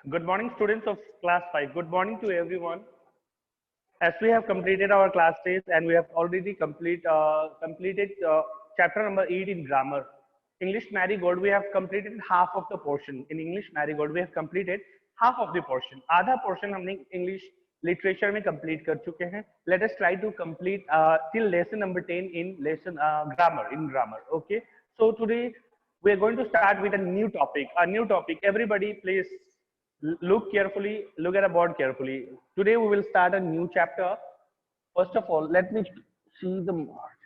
Good morning, students of class 5. Good morning to everyone. As we have completed our class test and we have already completed chapter number 8 in grammar. English Marigold, we have completed half of the portion. In English Marigold, we have completed half of the portion. आधा portion हमने English literature में complete कर चुके हैं. Let us try to complete till lesson number 10 in lesson grammar. Okay. So today we are going to start with a new topic. Everybody, please look carefully, look at the board carefully. Today we will start a new chapter. First of all, let me see the board.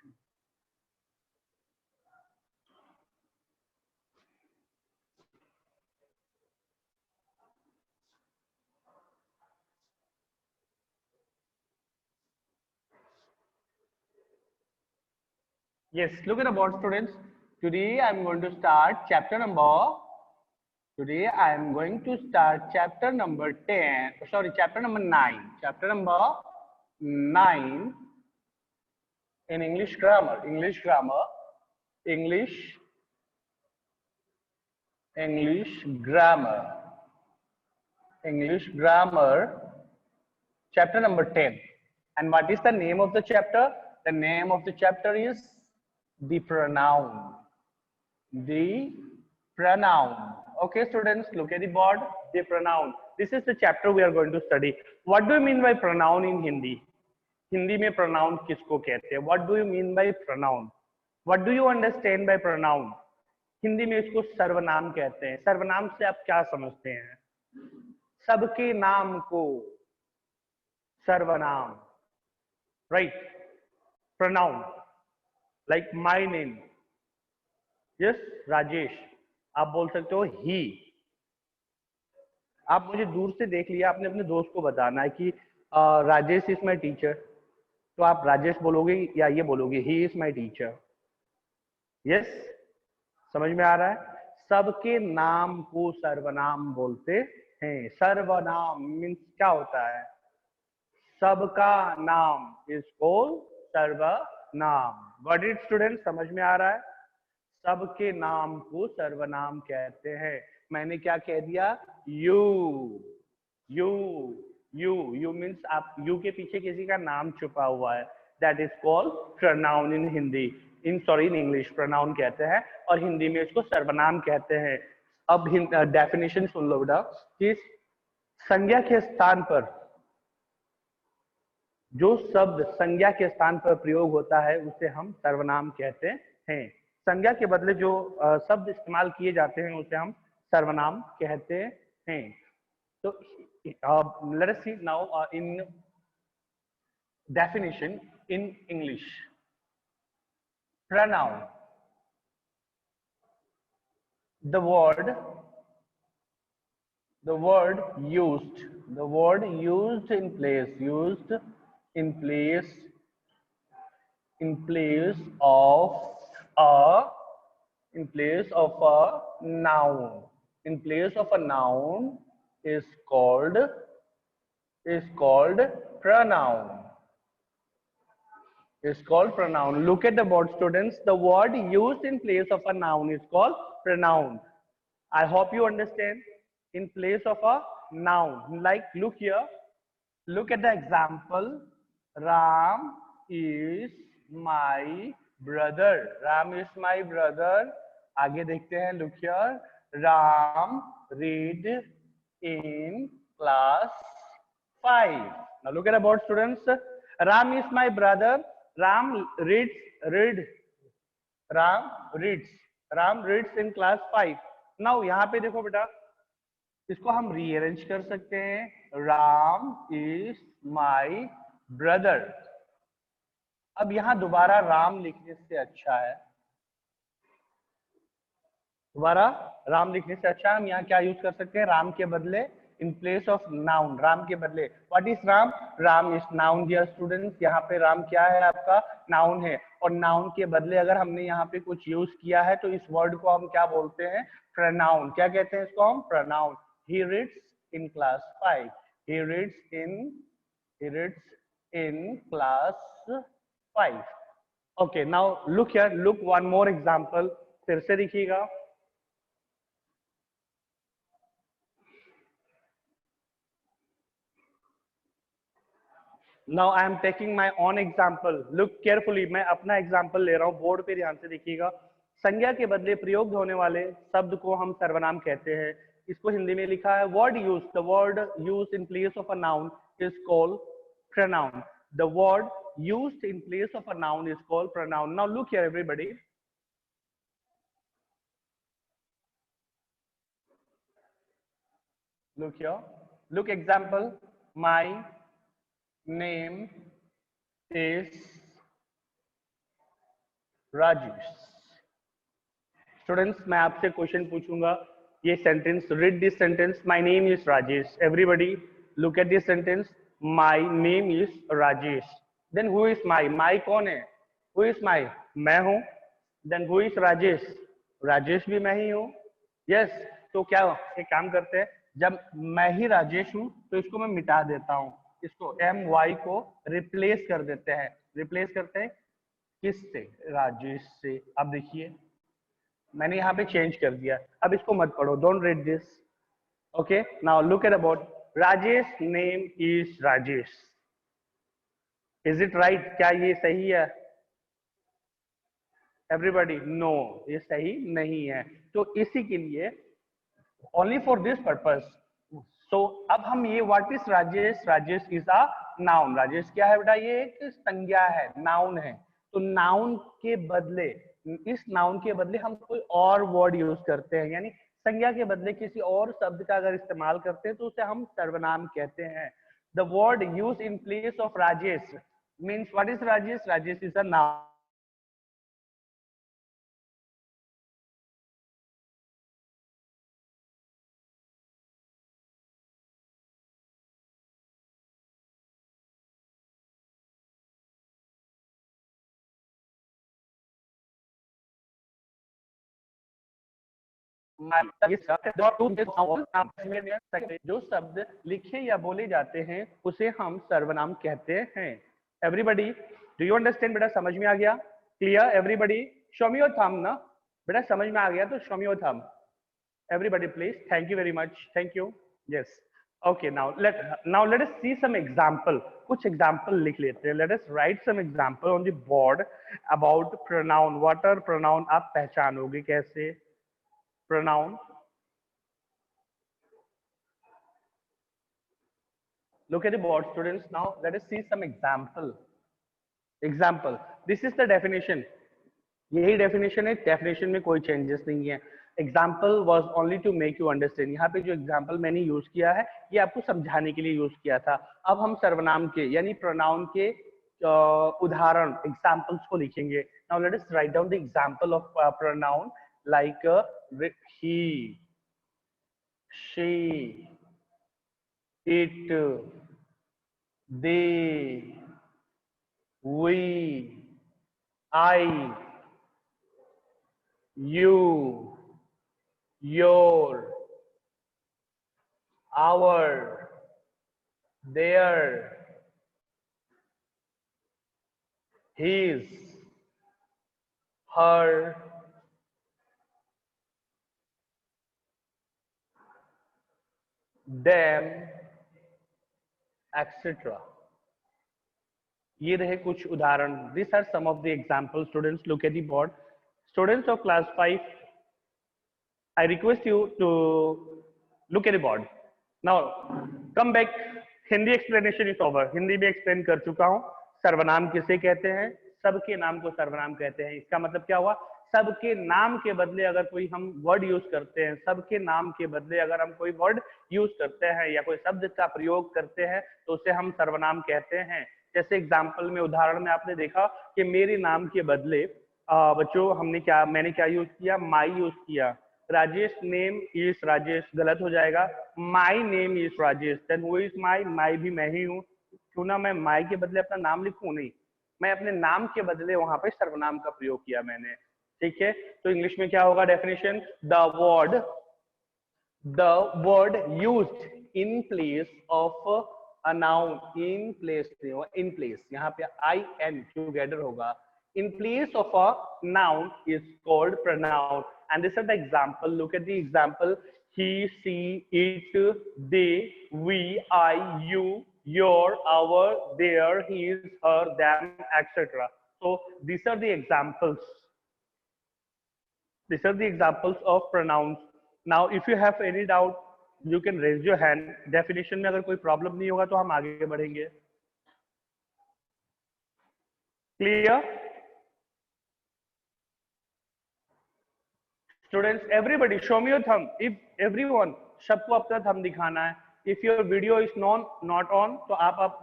Yes, look at the board, students. Today I am going to start chapter number 10. Sorry, chapter number 9. Chapter number 9 in English grammar. English grammar. Chapter number 10. And what is the name of the chapter? The name of the chapter is the pronoun. The pronoun. Okay, students, look at the board. The pronoun. This is the chapter we are going to study. What do you mean by pronoun in Hindi? Hindi में pronoun किसको कहते हैं? What do you mean by pronoun? What do you understand by pronoun? Hindi में इसको सर्वनाम कहते हैं. सर्वनाम से आप क्या समझते हैं? सबके नाम को सर्वनाम. Right? Pronoun. Like my name. Yes, Rajesh. आप बोल सकते हो he. आप मुझे दूर से देख लिया, आपने अपने दोस्त को बताना है कि राजेश इज माई टीचर, तो आप राजेश बोलोगे या ये बोलोगे he is my teacher. Yes, समझ में आ रहा है? सबके नाम को सर्वनाम बोलते हैं. सर्वनाम मीन्स क्या होता है? सबका नाम इज कॉल्ड सर्वनाम. Got it student? समझ में आ रहा है? सबके नाम को सर्वनाम कहते हैं. मैंने क्या कह दिया? यू मीन्स आप यू के पीछे किसी का नाम छुपा हुआ है. That is called pronoun in Hindi. In English pronoun कहते हैं और हिंदी में इसको सर्वनाम कहते हैं. अब डेफिनेशन सुन लो बेटा कि संज्ञा के स्थान पर जो शब्द संज्ञा के स्थान पर प्रयोग होता है उसे हम सर्वनाम कहते हैं. संज्ञा के बदले जो शब्द इस्तेमाल किए जाते हैं उसे हम सर्वनाम कहते हैं. तो let us see now in definition in English. Pronoun. The word used in place of a noun. In place of a noun is called pronoun. Look at the board, students. The word used in place of a noun is called pronoun. I hope you understand. In place of a noun, like look here. Look at the example. Ram is my brother. Ram is my brother. आगे देखते हैं. Look here. Ram read in class 5. Now look at the board, students. Ram is my brother. Ram reads in class 5. Now यहाँ पे देखो बेटा, इसको हम rearrange कर सकते हैं. Ram is my brother. अब यहाँ दोबारा राम लिखने से अच्छा है. हम यहाँ क्या यूज कर सकते हैं? राम के बदले in place of noun. Ram के बदले what is Ram? Ram is noun. Dear students, यहाँ पे राम क्या है? आपका नाउन है. और नाउन के बदले अगर हमने यहाँ पे कुछ यूज किया है तो इस वर्ड को हम क्या बोलते हैं? प्रोनाउन. क्या कहते हैं इसको हम? Pronoun. He reads in class 5. He reads in class 5. Okay, now look here. Look one more example. फिर से देखिएगा. Now I am taking my on example, look carefully, मैं अपना एग्जाम्पल ले रहा हूँ, बोर्ड पे ध्यान से देखिएगा। संज्ञा के बदले प्रयोग होने वाले शब्द को हम सर्वनाम कहते हैं। इसको हिंदी में लिखा है word use, the word use in place of a noun is called pronoun. The word used in place of a noun is called pronoun. Now look here everybody. Look here. Look example. My name is Rajesh. Students, मैं आपसे question पूछूंगा। ये sentence, read this sentence, my name is Rajesh. Everybody look at this sentence, my name is Rajesh. Then who is my, my कौन है? Who is my, मैं हूं। Then who is Rajesh, Rajesh भी मैं ही हूं। यस, तो क्या एक काम करते हैं, जब मैं ही राजेश हूं तो इसको मैं मिटा देता हूं, इसको एम वाई को रिप्लेस कर देते हैं। रिप्लेस करते हैं किससे? राजेश से। अब देखिए मैंने यहाँ पे चेंज कर दिया। अब इसको मत पढ़ो, don't read this. Okay, now look at about Rajesh name is Rajesh. Is it right? क्या ये सही है एवरीबॉडी? नो, ये सही नहीं है। तो इसी के लिए ओनली फॉर दिस पर्पस, सो अब हम ये what is Rajesh, Rajesh is a noun. Rajesh क्या है बेटा? ये एक संज्ञा है, नाउन है। तो नाउन के बदले, इस नाउन के बदले हम कोई और वर्ड यूज करते हैं, यानी संज्ञा के बदले किसी और शब्द का अगर इस्तेमाल करते हैं तो उसे हम सर्वनाम कहते हैं। The word use in place of Rajesh means what is Rajesh? Rajesh is a noun. जो शब्द लिखे या बोले जाते हैं उसे हम सर्वनाम कहते हैं। Everybody do you understand? बेटा समझ में आ गया? Clear everybody? Show me your thumb ना बेटा, समझ में आ गया तो show me your thumb everybody please. Thank you very much, thank you. Yes, okay, now let us see some example. कुछ एग्जांपल लिख लेते हैं। Let us write some example on the board about pronoun. What are pronoun? आप पहचानोगे कैसे pronoun? Look at the board, students. Now let us see some example. Example, this is the definition. यही definition है, definition में कोई changes नहीं है। Example was only to make you understand. यहाँ पे जो example मैंने use किया है ये आपको समझाने के लिए use किया था। अब हम सर्वनाम के यानी pronoun के उदाहरण examples को लिखेंगे। Now let us write down the example of pronoun like he, she, it, they, we, I, you, your, our, their, his, her, them, etc. ये रहे कुछ उदाहरण। These are some of the examples. Students, look at the board. Students of class 5, I request you to look at the board. Now come back. Hindi explanation is over. Hindi में explain कर चुका हूँ। सर्वनाम किसे कहते हैं? सबके नाम को सर्वनाम कहते हैं। इसका मतलब क्या हुआ? सबके नाम के बदले अगर कोई हम वर्ड यूज करते हैं, सबके नाम के बदले अगर हम कोई वर्ड यूज करते हैं या कोई शब्द का प्रयोग करते हैं तो उसे हम सर्वनाम कहते हैं। जैसे एग्जाम्पल में, उदाहरण में आपने देखा कि मेरे नाम के बदले बच्चों मैंने क्या यूज किया? माई यूज किया। राजेश नेम इज राजेश गलत हो जाएगा। My name is Rajesh. Then who is my? My भी मैं ही हूँ। क्यों ना मैं माई के बदले अपना नाम लिखूं? नहीं, मैं अपने नाम के बदले वहां पे सर्वनाम का प्रयोग किया मैंने। ठीक है, तो इंग्लिश में क्या होगा definition? The word used in place of a noun, in place नहीं होगा, इन प्लेस, यहाँ पे आई एन टुगेदर होगा। In place of a noun is called pronoun. And this is the example. Look at the example. He, she, it, they, we, I, you, your, our, their, his, her, them, etc. So these are the examples. These are the examples of pronouns. Now, if you have any doubt, you can raise your hand. Definition में अगर कोई problem नहीं होगा तो हम आगे बढ़ेंगे. Clear? Students, everybody, show me your thumb. If everyone, सबको अपना thumb दिखाना है. If your video is not on, तो आप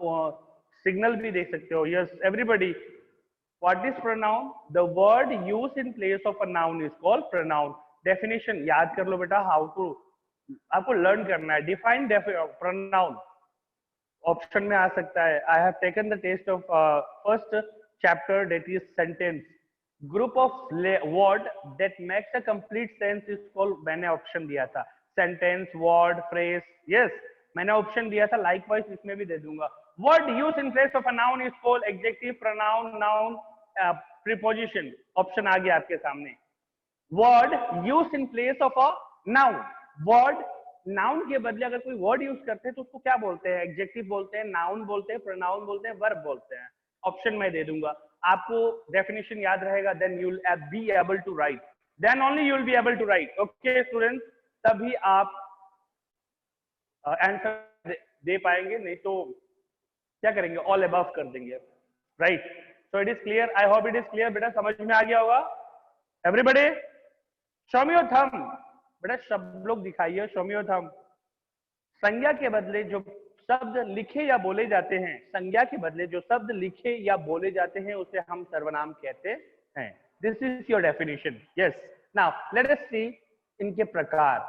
signal भी दे सकते हो. Yes, everybody. What is pronoun? The word used in place of a noun is called pronoun. Definition याद कर लो बेटा. How to आपको learn करना है. Define pronoun. Option में आ सकता है. I have taken the test of first chapter, that is sentence. Group of word that makes a complete sense is called. मैंने option दिया था. Sentence, word, phrase. Yes, मैंने option दिया था. Likewise इसमें भी दे दूंगा. Word used in place of a noun is called adjective, pronoun, noun, preposition. Option आ गया आपके सामने. Word used in place of a noun. Word noun के बदले अगर कोई वर्ड यूज करते हैं तो उसको क्या बोलते हैं? एडजेक्टिव बोलते हैं, नाउन बोलते हैं, प्रोनाउन बोलते हैं, वर्ब बोलते हैं. ऑप्शन मैं दे दूंगा. आपको डेफिनेशन याद रहेगा. Then you will be able to write. Then only you will be able to write. Okay students, तभी आप आंसर दे पाएंगे. नहीं तो क्या करेंगे? ऑल अबव कर देंगे. Right. So it is clear. I hope it is clear. बेटा समझ में आ गया होगा. Everybody show me your thumb. बेटा सब लोग दिखाइए. Show me your thumb. संज्ञा के बदले जो शब्द लिखे या बोले जाते हैं, संज्ञा के बदले जो शब्द लिखे या बोले जाते हैं उसे हम सर्वनाम कहते हैं. This is your definition. Yes. Now let us see इनके प्रकार.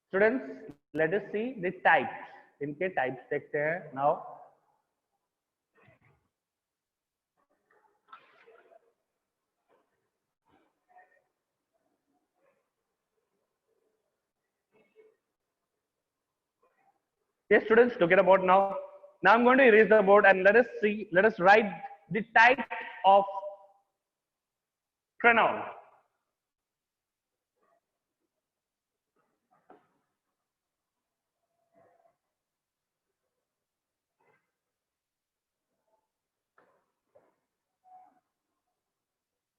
Students, let us see the types. इनके टाइप्स देखते हैं. Now yes students, look at the board now. Now I'm going to erase the board and let us write the type of pronoun.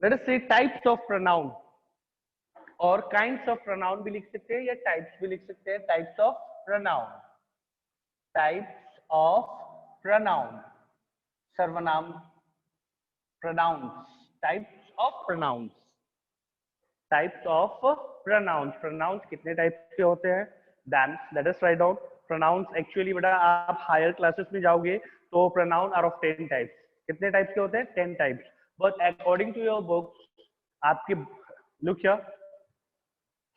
Let us see types of pronoun. और kinds of pronoun भी लिख सकते हैं या types भी लिख सकते हैं. Types of pronoun. Types of pronoun. सर्वनाम. Pronouns. Types of pronouns. Types of pronouns. Pronouns कितने types के होते हैं? Then let us write down. Pronouns actually बेटा आप higher classes में जाओगे तो pronoun are of 10 types. कितने types के होते हैं? 10 types. But according to your books, आपकी look here.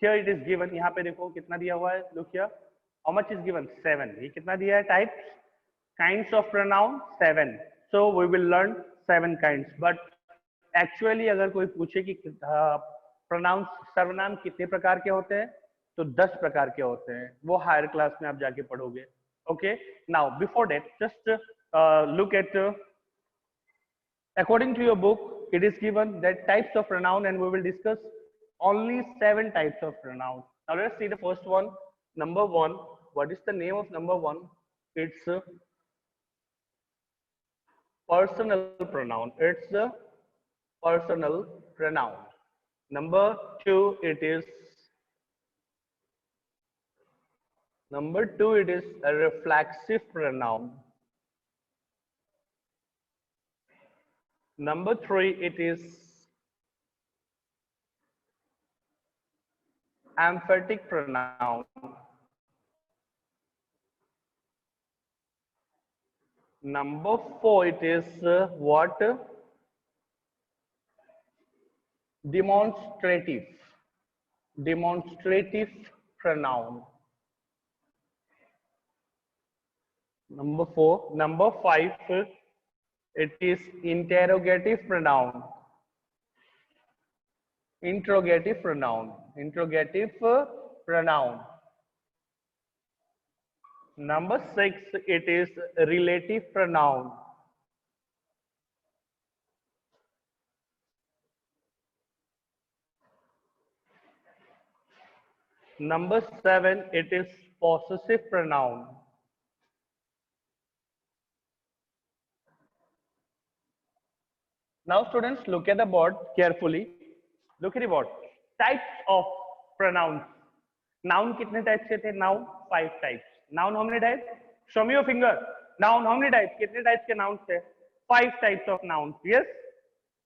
Here it is given. यहाँ पे देखो कितना दिया हुआ है. Look here. How much is given? 7. ये कितना दिया है? Types. Kinds of pronoun 7. So we will learn 7 kinds. But actually अगर कोई पूछे कि pronouns सर्वनाम कितने प्रकार के होते हैं तो 10 प्रकार के होते हैं. वो हायर क्लास में आप जाके पढ़ोगे. Okay. Now before that, just look at. According to your book, it is given that types of pronoun, and we will discuss only 7 types of pronoun. Now let's see the first one. Number 1. What is the name of number 1? It's a personal pronoun. It's a personal pronoun. Number 2, it is a reflexive pronoun. Number 3, it is emphatic pronoun. Number 4, it is what? Demonstrative pronoun. Number 4. Number 5, it is interrogative pronoun. Interrogative pronoun. Number 6, it is relative pronoun. Number 7, it is possessive pronoun. Now students, look at the board carefully. Look at the board. Types of pronouns. Noun कितने types के थे? Noun 5 types. Noun how many types? Show me your finger. Noun how many types? कितने types के nouns थे? 5 types of nouns. Yes,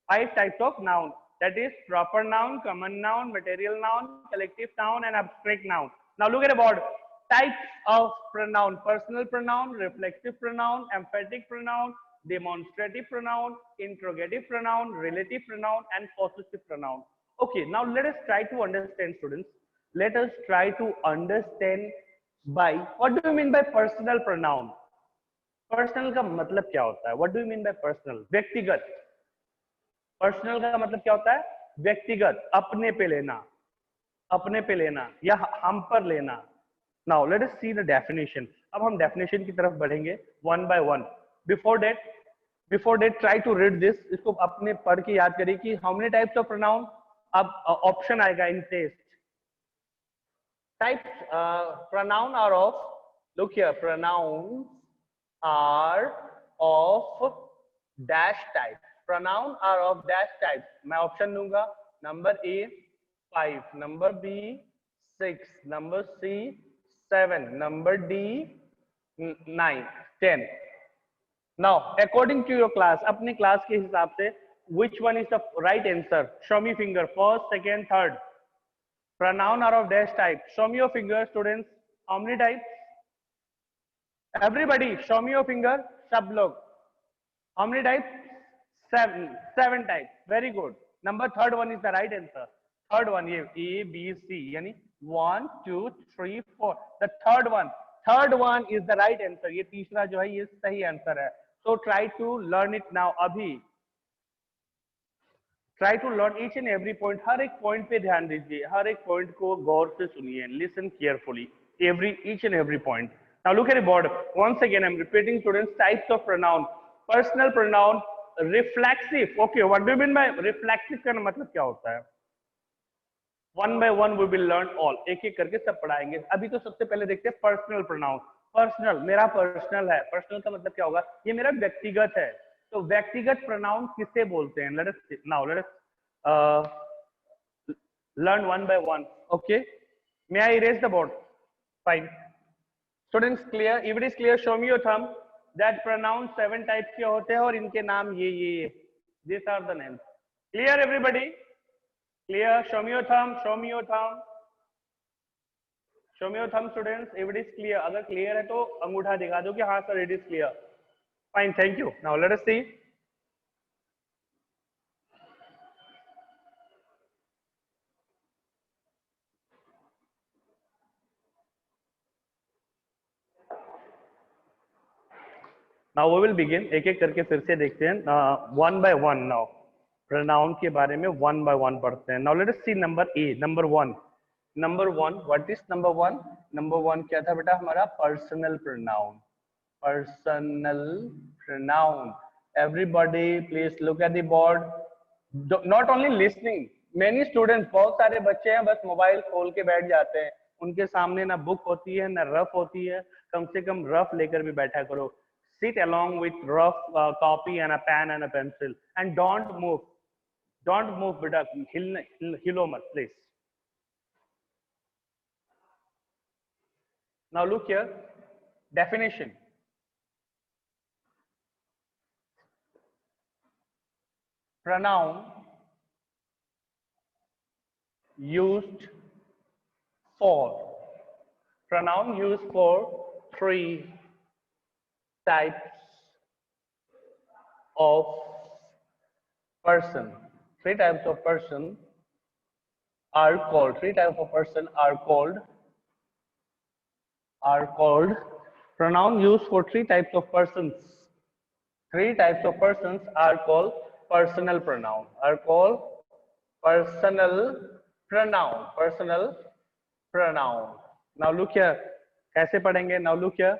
5 types of noun. That is proper noun, common noun, material noun, collective noun, and abstract noun. Now look at the board. Types of pronoun: personal pronoun, reflexive pronoun, emphatic pronoun, demonstrative pronoun, interrogative pronoun, relative pronoun, and possessive pronoun. Okay, now let us try to understand, students. Let us try to understand by what do you mean by personal pronoun? Personal का मतलब क्या होता है? What do you mean by personal? व्यक्तिगत. Personal का मतलब क्या होता है? व्यक्तिगत, अपने पे लेना, अपने पे लेना या हम पर लेना. Now let us see the definition. अब हम डेफिनेशन की तरफ बढ़ेंगे one by one. Before that try to read this. इसको अपने पढ़ के याद करिए कि how many types of pronoun. अब ऑप्शन आएगा in test. Types pronoun are of, look here, pronoun are of dash type. Pronoun are of dash type. मैं ऑप्शन दूंगा. Number A 5, number B 6, number C 7, number D 9, 10. Now, according to your class, अपने class के हिसाब से, which one is the right answer? Show me finger. First, second, third. Pronoun are of dash type. Show me your finger, students. How many types? Everybody, show me your finger. सब लोग. How many types? Seven types. Very good. Number third one is the right answer. Third one, ये A, B, C, यानी 1, 2, 3, 4. The third one is the right answer. ये तीसरा जो है ये सही आंसर है. So try to learn it now. अभी try to learn each and every point. हर एक point पे ध्यान दीजिए. हर एक point को गौर से सुनिए. Listen carefully. Each and every point. Now look at the board. Once again, I'm repeating, students. Types of pronoun. Personal pronoun. Reflexive. Okay, what do you mean by reflexive? का मतलब क्या होता है? One by one we will learn all. एक एक करके सब पढ़ाएंगे. अभी तो सबसे पहले देखते हैं पर्सनल प्रोनाउन. पर्सनल, मेरा पर्सनल है. पर्सनल का मतलब क्या होगा? ये मेरा व्यक्तिगत है. तो व्यक्तिगत प्रोनाउन किसे बोलते हैं? Let us learn one by one. Okay, may I erase the board? Fine. Students, clear? If it is clear, show me your thumb. That pronoun 7 types के होते हैं और इनके नाम ये. These are the names. Clear, everybody? Clear? Show me your thumb. Show me your thumb. Show me your thumb, students. If it is clear, अगर clear है तो अंगूठा दिखा दो कि हाँ sir, it is clear. Fine, thank you. Now let us see. Now we will begin. एक एक करके फिर से देखते हैं. One by one now. Pronoun के बारे में one by one पढ़ते हैं. Now let us see number A. Number one. What is number one? Number one क्या था बेटा हमारा? Personal pronoun. Personal pronoun. Everybody, please look at the board. Not only listening. Many students, बहुत सारे बच्चे हैं बस मोबाइल खोल के बैठ जाते हैं. उनके सामने ना बुक होती है ना रफ होती है. कम से कम रफ लेकर भी बैठा करो. Sit along with rough copy and a pen and a pencil, and don't move. Don't move, beta. Hilo mat, please. Now look here. Definition. Pronoun used for. Pronoun used for 3 types of person. 3 types of person are called. 3 types of person are called. Pronoun used for 3 types of persons. 3 types of persons are called personal pronoun. Are called personal pronoun. Personal pronoun. Now look here. कैसे पढ़ेंगे? Now look here.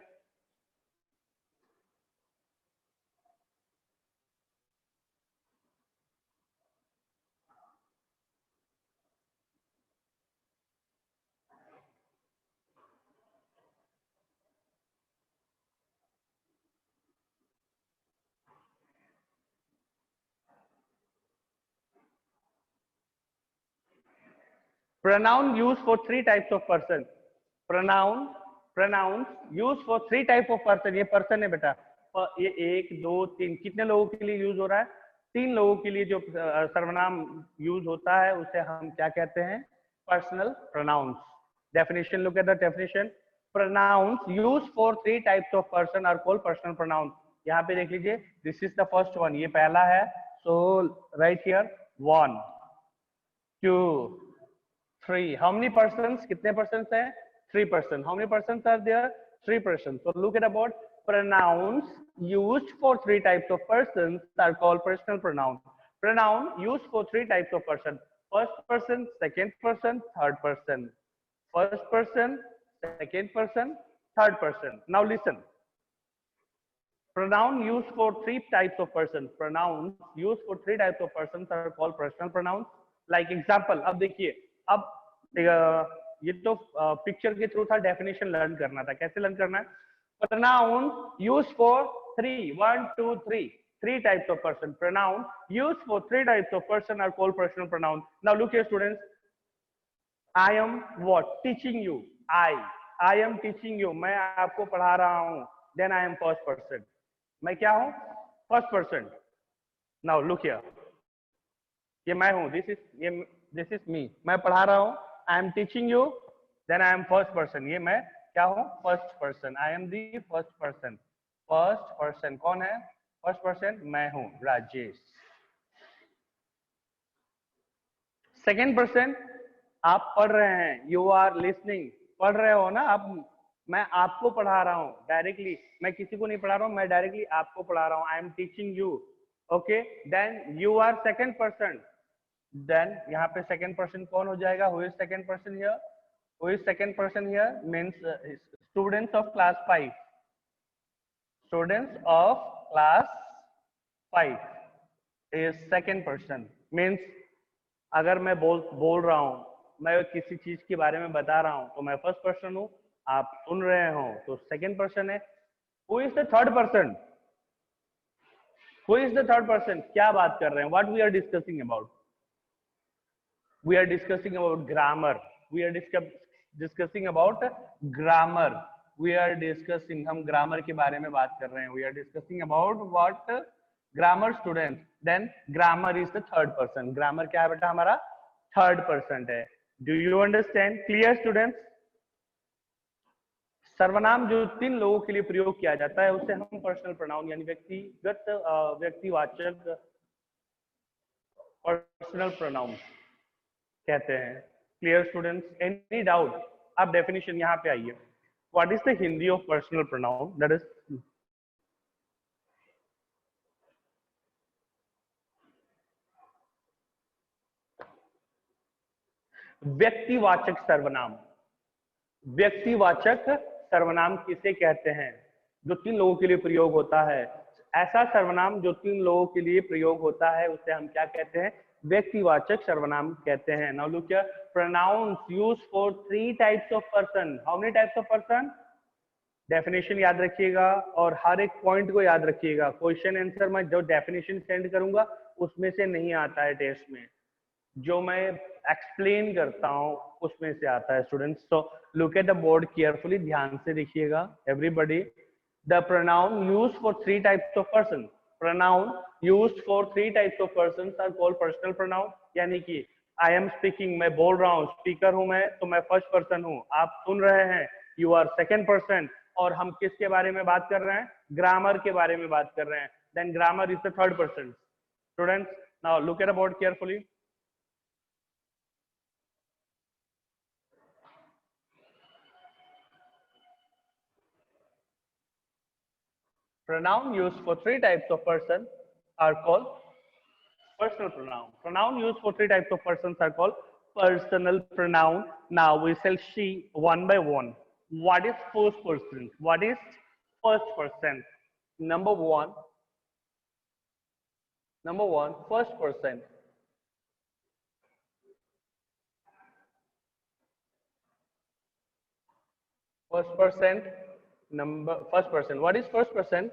Pronoun used for three types of person. Pronouns used for three type of person. ये person है बेटा. ये एक दो तीन कितने लोगों के लिए यूज हो रहा है? तीन लोगों के लिए जो सर्वनाम यूज होता है उसे हम क्या कहते हैं? Personal pronouns. Definition, look at the definition. Pronouns used for three types of person are called personal pronouns. यहाँ पे देख लीजिए, this is the first one, ये पहला है. So right here 1 2 3. How many persons? कितने पर्सन्स हैं? 3 person. How many persons are there? 3 person. So look at about pronouns used for three types of persons are called personal pronouns. Pronoun used for three types of person: first person, second person, third person. First person, second person, third person. Now listen. Pronoun used for three types of persons. Pronouns used for three types of persons are called personal pronouns. Like example, अब देखिए, अब ये तो picture के through था, definition learn करना था. कैसे लर्न करना है? Pronoun used for three, 1 2 3, three types of person. Pronoun used for three types of person are called personal pronouns. Now look here, students. I am what? Teaching you. I am teaching you. मैं आपको पढ़ा रहा हूँ. Then I am first person. मैं क्या हूँ? First person. Now look here, ये मैं हूँ. This is me. मैं पढ़ा रहा हूँ. I am teaching you. Then I am first person. ये मैं क्या हूँ? First person. I am the first person. First person कौन है? फर्स्ट पर्सन मैं हूँ, राजेश. सेकेंड पर्सन आप पढ़ रहे हैं. You are listening. पढ़ रहे हो ना आप. मैं आपको पढ़ा रहा हूँ डायरेक्टली. मैं किसी को नहीं पढ़ा रहा हूँ, मैं डायरेक्टली आपको पढ़ा रहा हूँ. I am teaching you. Okay, then you are second person. Then यहाँ पे सेकेंड पर्सन कौन हो जाएगा? Who is second person here? Who is second person here? Means students of class 5. Students of class 5 is second person. Means अगर मैं बोल रहा हूँ, मैं किसी चीज के बारे में बता रहा हूँ, तो मैं फर्स्ट पर्सन हूँ. आप सुन रहे हो तो सेकेंड पर्सन है. Who is the third person? Who is the third person? क्या बात कर रहे हैं? What we are discussing about? We are discussing about grammar. We are discussing about grammar. We are discussing, हम ग्रामर के बारे में बात कर रहे हैं. We are discussing about what? Grammar student. Then grammar is the third person. Grammar क्या है बेटा? हमारा थर्ड पर्सन है. Do you understand? Clear students? सर्वनाम जो तीन लोगों के लिए प्रयोग किया जाता है उसे हम पर्सनल प्रोनाउन यानी व्यक्तिवाचक पर्सनल प्रोनाउन कहते हैं. Clear students? Any doubt? आप डेफिनेशन यहाँ पे आइए. What is the Hindi of personal pronoun? That is व्यक्तिवाचक सर्वनाम. व्यक्तिवाचक सर्वनाम किसे कहते हैं? जो तीन लोगों के लिए प्रयोग होता है. ऐसा सर्वनाम जो तीन लोगों के लिए प्रयोग होता है उसे हम क्या कहते हैं? व्यक्तिवाचक सर्वनाम कहते हैं. Now look here. Pronouns used for three types of person. How many types of person? Definition याद रखिएगा और हर एक पॉइंट को याद रखिएगा. क्वेश्चन आंसर मैं जो डेफिनेशन सेंड करूंगा उसमें से नहीं आता है टेस्ट में. जो मैं एक्सप्लेन करता हूँ उसमें से आता है students. So look at the board carefully. ध्यान से देखिएगा everybody. The pronoun used for three types of person. Pronoun used for three types of person are called personal pronoun. यानी कि आई एम स्पीकिंग, मैं बोल रहा हूँ. स्पीकर हूं मैं तो मैं फर्स्ट पर्सन हूँ. आप सुन रहे हैं, यू आर सेकेंड पर्सन. और हम किसके बारे में बात कर रहे हैं? ग्रामर के बारे में बात कर रहे हैं. Then grammar is the third person. Students now look at the board carefully. Pronoun used for three types of person are called personal pronoun. Pronoun used for three types of persons are called personal pronoun. Now we shall see one by one. What is first person? What is first person? Number one, first person. First person. First person. What is first person?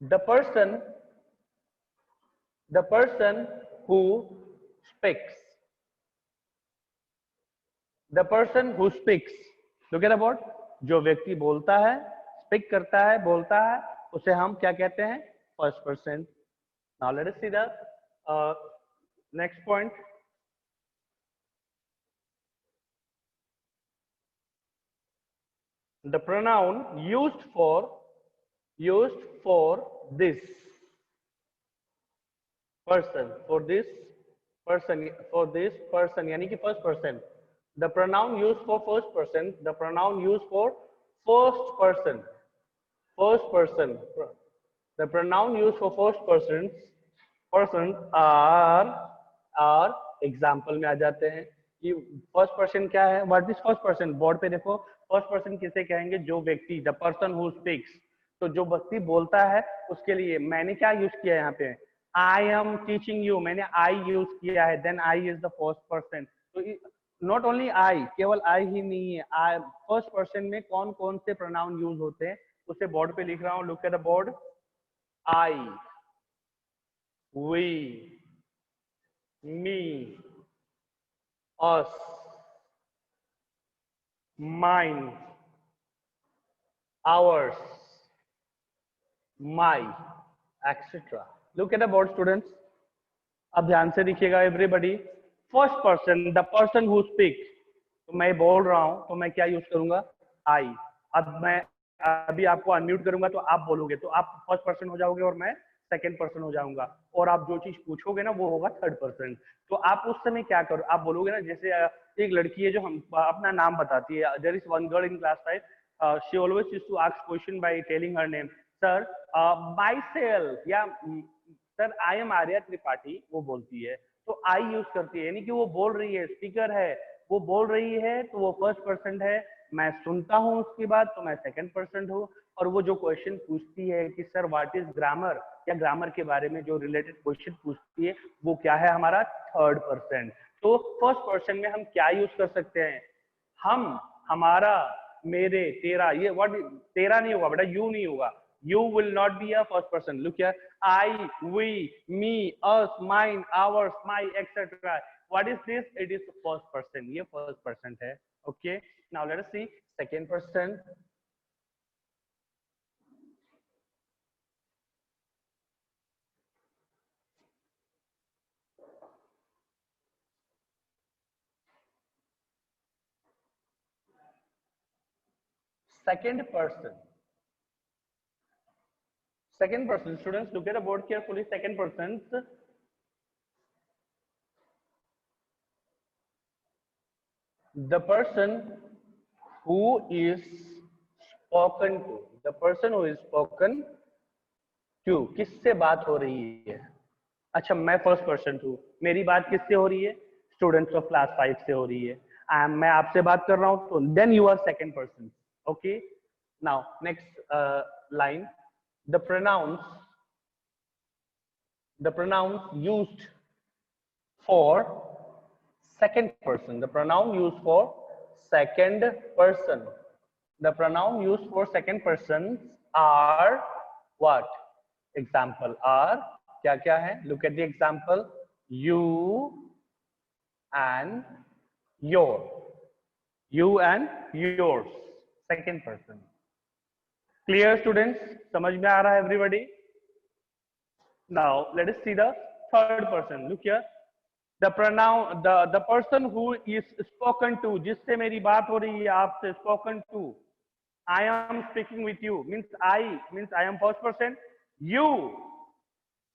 The person who speaks. The person who speaks. Look at the board. जो व्यक्ति बोलता है, speak करता है, बोलता है, उसे हम क्या कहते हैं? First person. Now let us see the next point. The pronoun used for this person, for this person, यानी कि first person. The pronoun used for first person. The pronoun used for first person. First person. The pronoun used for first person are example में आ जाते हैं कि first person क्या है. What is first person? Board पे देखो. First person किसे कहेंगे? जो व्यक्ति, द पर्सन हु स्पीक्स. तो जो व्यक्ति बोलता है उसके लिए मैंने क्या यूज किया है यहाँ पे? I am teaching you. मैंने आई यूज किया है. Then I is the first person. तो नॉट ओनली आई, केवल आई ही नहीं है. आई फर्स्ट पर्सन में कौन कौन से प्रोनाउन यूज होते हैं उसे बोर्ड पे लिख रहा हूँ. Look at the board. I, we, me, us, mine, ours, my, etc. Look at the board, students. अब ध्यान से देखिएगा everybody. First person, the person who speak. तो मैं बोल रहा हूं तो मैं क्या यूज करूंगा? I. अब मैं अभी आपको अनम्यूट करूंगा तो आप बोलोगे तो आप फर्स्ट पर्सन हो जाओगे और मैं सेकंड पर्सन हो जाऊंगा. और आप जो चीज पूछोगे ना वो होगा थर्ड पर्सन. तो आप उस समय क्या करो? आप बोलोगे ना, जैसे एक लड़की है जो हम अपना नाम बताती है. There is one girl in class 5. She always used to ask question by telling her name. Sir, my self, या sir I am Arya Tripathi, वो बोलती है तो आई यूज करती है, यानी कि वो बोल रही है, स्पीकर है, वो बोल रही है तो वो फर्स्ट पर्सन है. मैं सुनता हूं उसकी बात तो मैं सेकंड पर्सन हूँ. और वो जो क्वेश्चन पूछती है कि सर व्हाट इज ग्रामर, या ग्रामर के बारे में जो रिलेटेड क्वेश्चन पूछती है वो क्या है? हमारा थर्ड पर्सन. तो फर्स्ट पर्सन में हम क्या यूज कर सकते हैं? हम, हमारा, मेरे, तेरा. ये वर्ड तेरा नहीं होगा बेटा, यू नहीं होगा. You will not be a first person. Look here. I, we, me, us, mine, ours, my, etc. What is this? It is first person. ये first person है. Okay. Now let us see second person. Second person. Second person. Students, look at the board carefully. Second person. The person who is spoken to. The person who is spoken to. किससे बात हो रही है? अच्छा, मैं first person हूँ, मेरी बात किससे हो रही है? स्टूडेंट्स ऑफ क्लास 5 से हो रही है. मैं आपसे बात कर रहा हूँ तो then you are second person. Okay. Now next line. The pronouns used for second person. The pronoun used for second person. The pronoun used for second persons are what? Example are क्या क्या है? Look at the example. You and your. You and yours. Second person. Clear, students? समझ में आ रहा है everybody? Now let us see the third person. Look here. The pronoun, the person who is spoken to, जिससे मेरी बात हो रही है आपसे, spoken to. I am speaking with you means I am first person. You,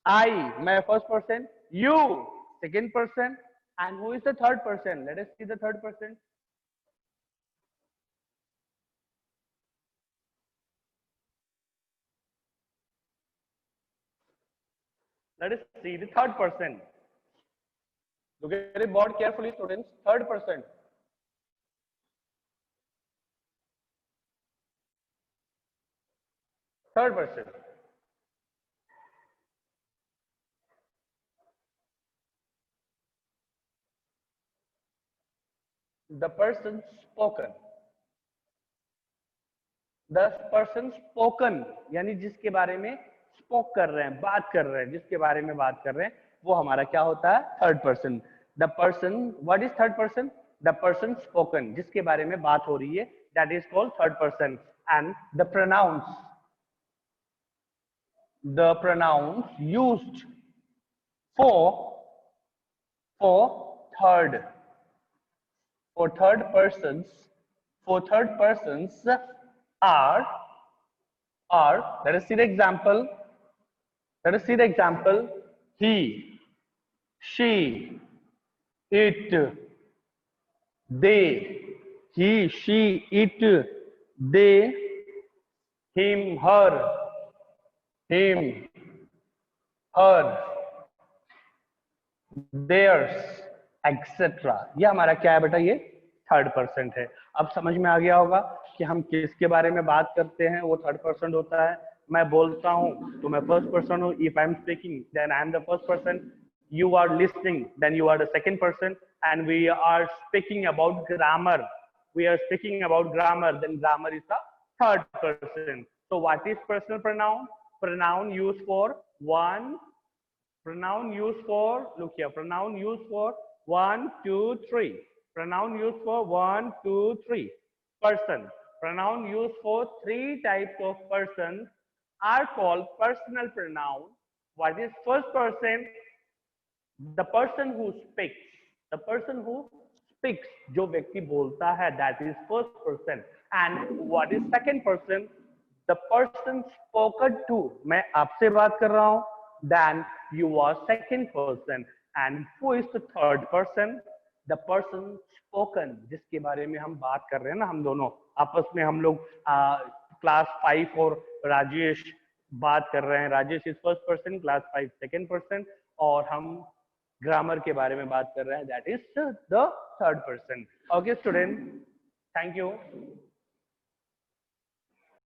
I, my first person. You, second person. And who is the third person? Let us see the third person. Let us see the third person. Look at the board carefully, students. Third person. Third person. The person spoken. The person spoken यानी जिसके बारे में spoke कर रहे हैं, बात कर रहे हैं, जिसके बारे में बात कर रहे हैं, वो हमारा क्या होता है, third person. The person, what is third person? The person spoken, जिसके बारे में बात हो रही है, that is called third person. And the pronouns used for for third for third persons for third persons are let us see the example. Let us see the example. He, she, it, they. He, she, it, they, him, her, him, her, theirs, etc. ये हमारा क्या है बेटा, ये third person है। अब समझ में आ गया होगा कि हम किसके बारे में बात करते हैं, वो थर्ड पर्सन होता है। मैं बोलता हूँ तो मैं फर्स्ट पर्सन हूँ। If I am speaking then I am the first person, you are listening then you are the second person, and we are speaking about grammar, then grammar is the third person. So what is personal pronoun? Pronoun used for one, pronoun used for, look here, pronoun used for one, two, three. Pronoun used for one, two, three. Person. Pronoun used for three types of persons are called personal pronoun. What is first person? The person who speaks. The person who speaks. जो व्यक्ति बोलता है, that is first person. And what is second person? The person spoken to. मैं आपसे बात कर रहा हूँ. Then you are second person. And who is the third person? The person spoken, जिसके बारे में हम बात कर रहे हैं ना, हम दोनों आपस में, हम लोग क्लास 5 और राजेश बात कर रहे हैं। Rajesh is first person, class 5 second person, और हम ग्रामर के बारे में बात कर रहे हैं, that is the third person. Okay student, thank you.